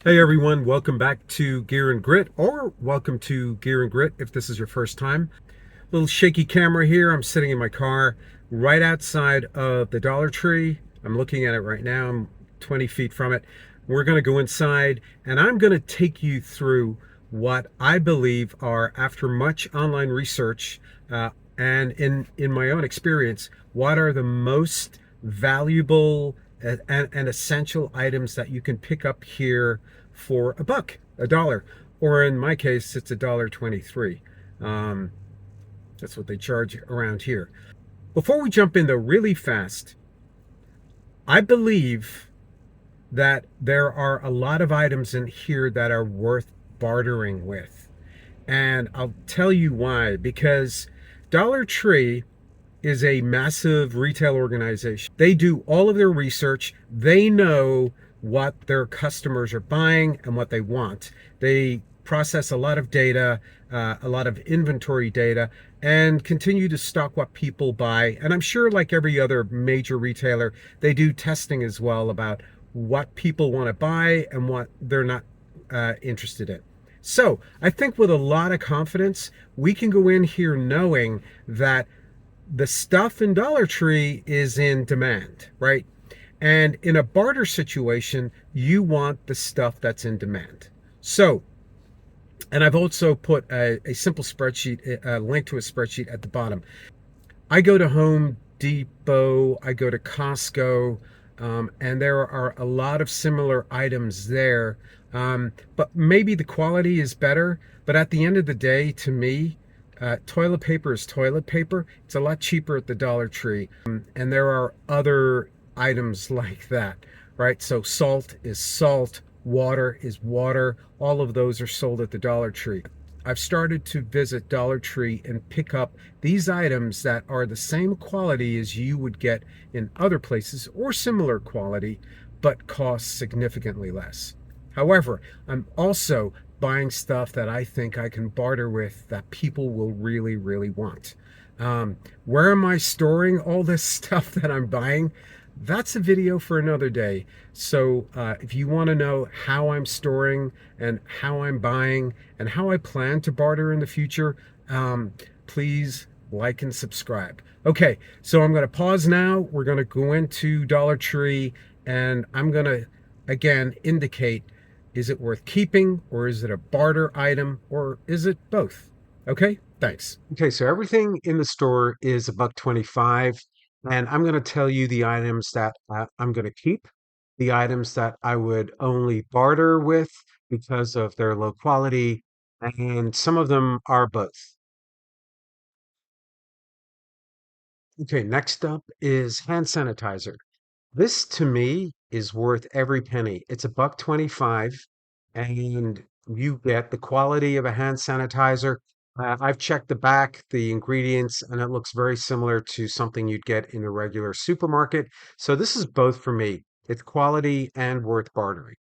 Hey everyone, welcome back to Gear and Grit, or welcome to Gear and Grit if this is your first time. Little shaky camera here. I'm sitting in my car right outside of the Dollar Tree. I'm looking at it right now. I'm 20 feet from it. We're going to go inside and I'm going to take you through what I believe are, after much online research and in my own experience, what are the most valuable and essential items that you can pick up here for a buck, a dollar, or in my case, it's $1.23. That's what they charge around here. Before we jump in, though, really fast, I believe that there are a lot of items in here that are worth bartering with. And I'll tell you why. Because Dollar Tree is a massive retail organization. They do all of their research. They know what their customers are buying and what they want. They process a lot of data, a lot of inventory data, and continue to stock what people buy. And I'm sure, like every other major retailer, they do testing as well about what people want to buy and what they're not interested in. So I think with a lot of confidence, we can go in here knowing that the stuff in Dollar Tree is in demand, right? And in a barter situation, you want the stuff that's in demand. So, and I've also put a simple spreadsheet, a link to a spreadsheet at the bottom. I go to Home Depot, I go to Costco, and there are a lot of similar items there. But maybe the quality is better. But at the end of the day, to me, toilet paper is toilet paper. It's a lot cheaper at the Dollar Tree. And there are other items like that, right? So salt is salt, water is water. All of those are sold at the Dollar Tree. I've started to visit Dollar Tree and pick up these items that are the same quality as you would get in other places or similar quality, but cost significantly less. However, I'm also buying stuff that I think I can barter with that people will really, really want. Where am I storing all this stuff that I'm buying? That's a video for another day. So if you want to know how I'm storing and how I'm buying and how I plan to barter in the future, please like and subscribe. Okay, so I'm going to pause now. We're going to go into Dollar Tree and I'm going to again indicate, is it worth keeping, or is it a barter item, or is it both? Okay, thanks. Okay, so everything in the store is a buck 25, and I'm going to tell you the items that I'm going to keep, the items that I would only barter with because of their low quality, and some of them are both. Okay, next up is hand sanitizer. This to me is worth every penny. It's a buck 25 and you get the quality of a hand sanitizer. I've checked the back, the ingredients, and it looks very similar to something you'd get in a regular supermarket. So this is both for me. It's quality and worth bartering.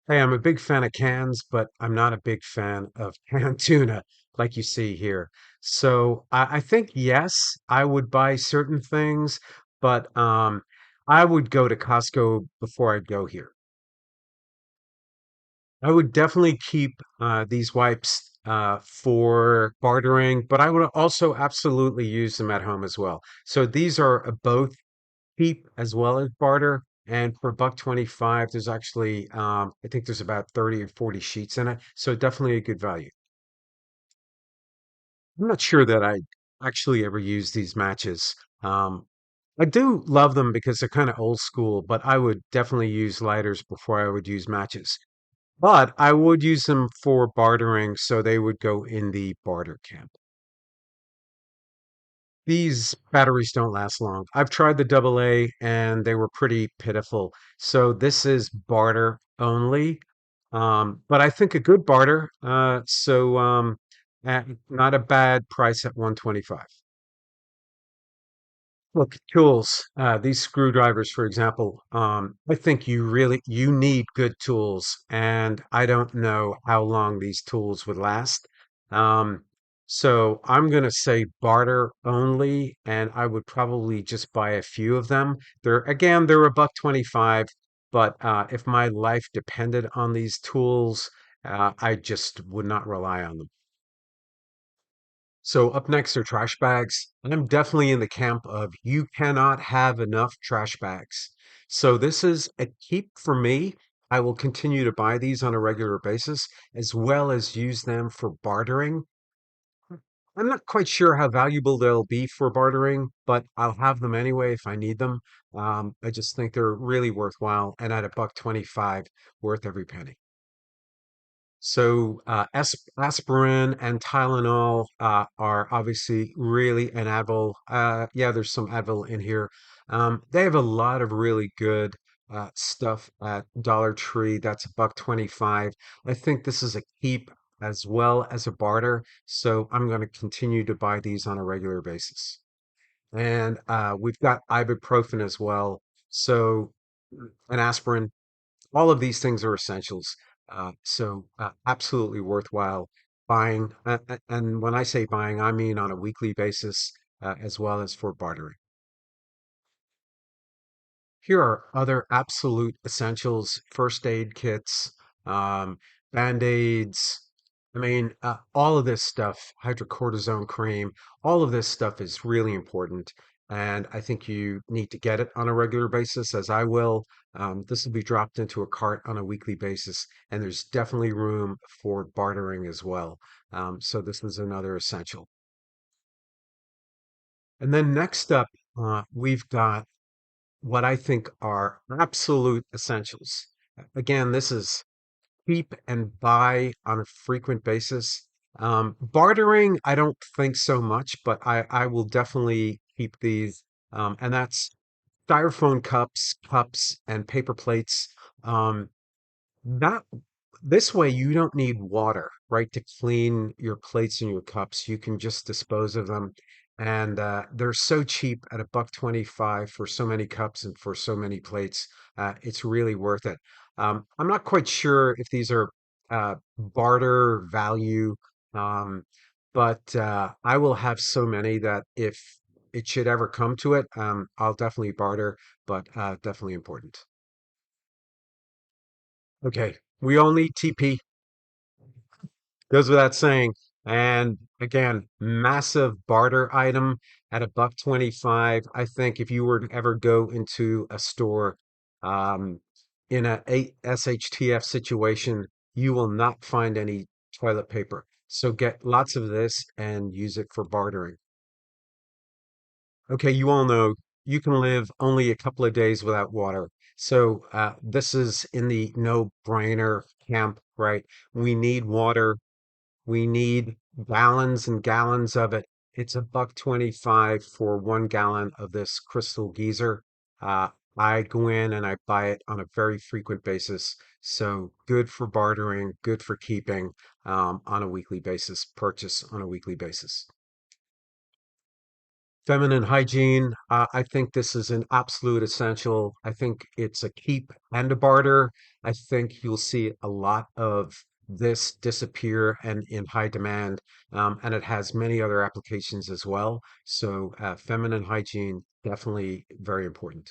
Hey, I'm a big fan of cans, but I'm not a big fan of canned tuna like you see here. So I think yes, I would buy certain things, but I would go to Costco before I'd go here. I would definitely keep these wipes for bartering, but I would also absolutely use them at home as well. So these are both cheap as well as barter. And for a buck 25, there's actually, I think there's about 30 or 40 sheets in it. So definitely a good value. I'm not sure that I actually ever use these matches. I do love them because they're kind of old school, but I would definitely use lighters before I would use matches. But I would use them for bartering, so they would go in the barter camp. These batteries don't last long. I've tried the double A and they were pretty pitiful. So this is barter only. But I think a good barter. Not a bad price at 125. Look, tools. These screwdrivers, for example. I think you need good tools, and I don't know how long these tools would last. Um, so I'm gonna say barter only, and I would probably just buy a few of them. They're a buck 25. But if my life depended on these tools, I just would not rely on them. So up next are trash bags. I'm definitely in the camp of you cannot have enough trash bags. So this is a keep for me. I will continue to buy these on a regular basis, as well as use them for bartering. I'm not quite sure how valuable they'll be for bartering, but I'll have them anyway if I need them. I just think they're really worthwhile, and at a buck 25, worth every penny. So aspirin and Tylenol are obviously really an Advil. Yeah, there's some Advil in here. They have a lot of really good stuff at Dollar Tree. That's a buck 25. I think this is a keep as well as a barter. So I'm going to continue to buy these on a regular basis. And we've got ibuprofen as well. So an aspirin, all of these things are essentials. So absolutely worthwhile buying. And when I say buying, I mean on a weekly basis, as well as for bartering. Here are other absolute essentials: first aid kits, um, band-aids. I mean, all of this stuff, hydrocortisone cream, all of this stuff is really important. And I think you need to get it on a regular basis, as I will. This will be dropped into a cart on a weekly basis, and there's definitely room for bartering as well. So this is another essential. And then next up, we've got what I think are absolute essentials. Again, this is keep and buy on a frequent basis. Bartering, I don't think so much, but I will definitely keep these. And that's styrofoam cups, and paper plates. Um, not this way, you don't need water, right, to clean your plates and your cups. You can just dispose of them. And they're so cheap at a buck 25 for so many cups and for so many plates. It's really worth it. I'm not quite sure if these are barter value, um, but I will have so many that if it should ever come to it, I'll definitely barter, but definitely important. Okay, we all need TP. Goes without saying. And again, massive barter item at a buck 25. I think if you were to ever go into a store um, in a SHTF situation, you will not find any toilet paper. So get lots of this and use it for bartering. Okay, you all know you can live only a couple of days without water. So this is in the no-brainer camp, right? We need water. We need gallons and gallons of it. It's a buck 25 for 1 gallon of this crystal geyser. Uh, I go in and I buy it on a very frequent basis. So good for bartering, good for keeping on a weekly basis, purchase on a weekly basis. Feminine hygiene, I think this is an absolute essential. I think it's a keep and a barter. I think you'll see a lot of this disappear and in high demand, and it has many other applications as well. So, feminine hygiene, definitely very important.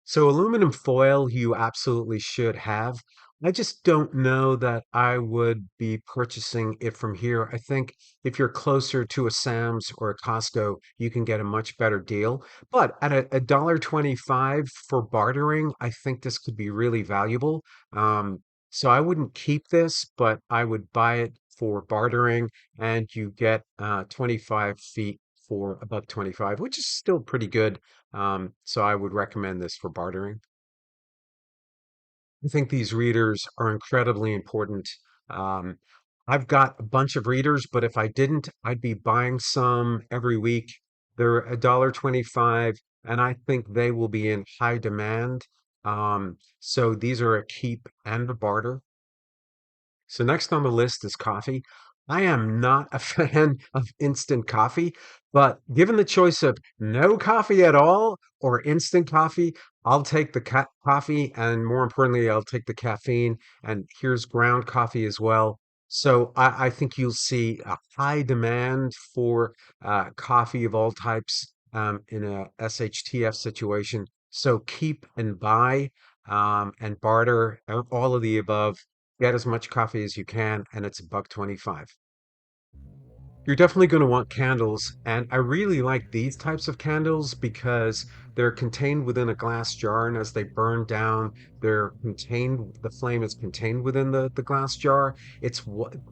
So aluminum foil, you absolutely should have. I just don't know that I would be purchasing it from here. I think if you're closer to a Sam's or a Costco, you can get a much better deal. But at a dollar 25 for bartering, I think this could be really valuable. So I wouldn't keep this, but I would buy it for bartering, and you get 25 feet for about 25, which is still pretty good. So I would recommend this for bartering. I think these readers are incredibly important. Um, I've got a bunch of readers, but if I didn't, I'd be buying some every week. They're a dollar 25, and I think they will be in high demand. So these are a keep and a barter. So next on the list is coffee. I am not a fan of instant coffee, but given the choice of no coffee at all or instant coffee, I'll take the coffee, and more importantly, I'll take the caffeine. And here's ground coffee as well. So I think you'll see a high demand for coffee of all types in a SHTF situation. So keep and buy and barter, all of the above. Get as much coffee as you can, and it's $1.25. You're definitely going to want candles, and I really like these types of candles because they're contained within a glass jar, and as they burn down, the flame is contained within the glass jar.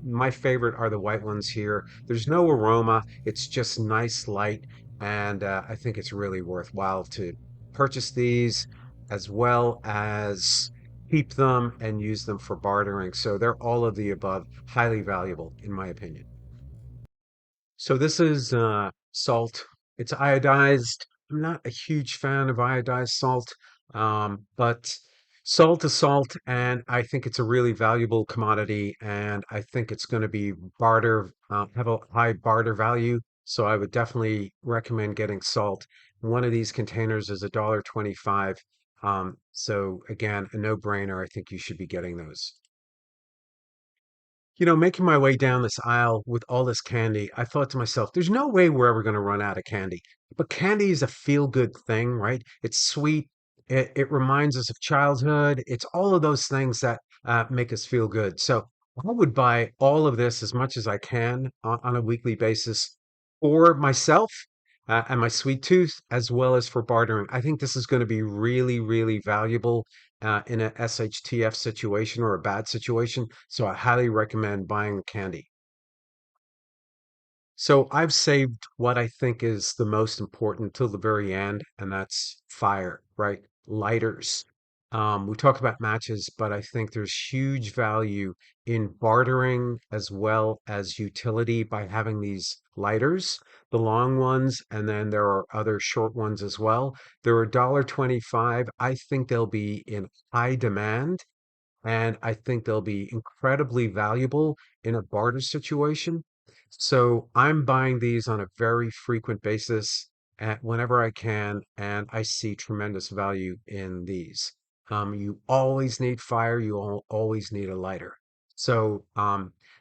My favorite are the white ones here. There's no aroma, it's just nice light, and I think it's really worthwhile to purchase these as well as keep them and use them for bartering. So they're all of the above, highly valuable, in my opinion. So this is salt. It's iodized. I'm not a huge fan of iodized salt, but salt is salt, and I think it's a really valuable commodity, and I think it's going to be have a high barter value. So I would definitely recommend getting salt. One of these containers is $1.25. So again, a no-brainer. I think you should be getting those. Making my way down this aisle with all this candy, I thought to myself, there's no way we're ever going to run out of candy. But candy is a feel-good thing, right? It's sweet. It reminds us of childhood. It's all of those things that make us feel good. So I would buy all of this as much as I can on a weekly basis for myself and my sweet tooth, as well as for bartering. I think this is going to be really, really valuable in a SHTF situation or a bad situation. So I highly recommend buying candy. So I've saved what I think is the most important till the very end, and that's fire, right? Lighters. We talk about matches, but I think there's huge value in bartering as well as utility by having these lighters, the long ones, and then there are other short ones as well. They're $1.25. I think they'll be in high demand and I think they'll be incredibly valuable in a barter situation. So I'm buying these on a very frequent basis at whenever I can, and I see tremendous value in these. You always need fire, always need a lighter. So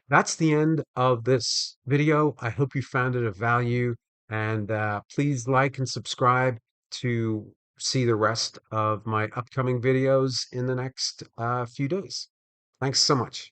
that's the end of this video. I hope you found it of value, and please like and subscribe to see the rest of my upcoming videos in the next few days. Thanks so much.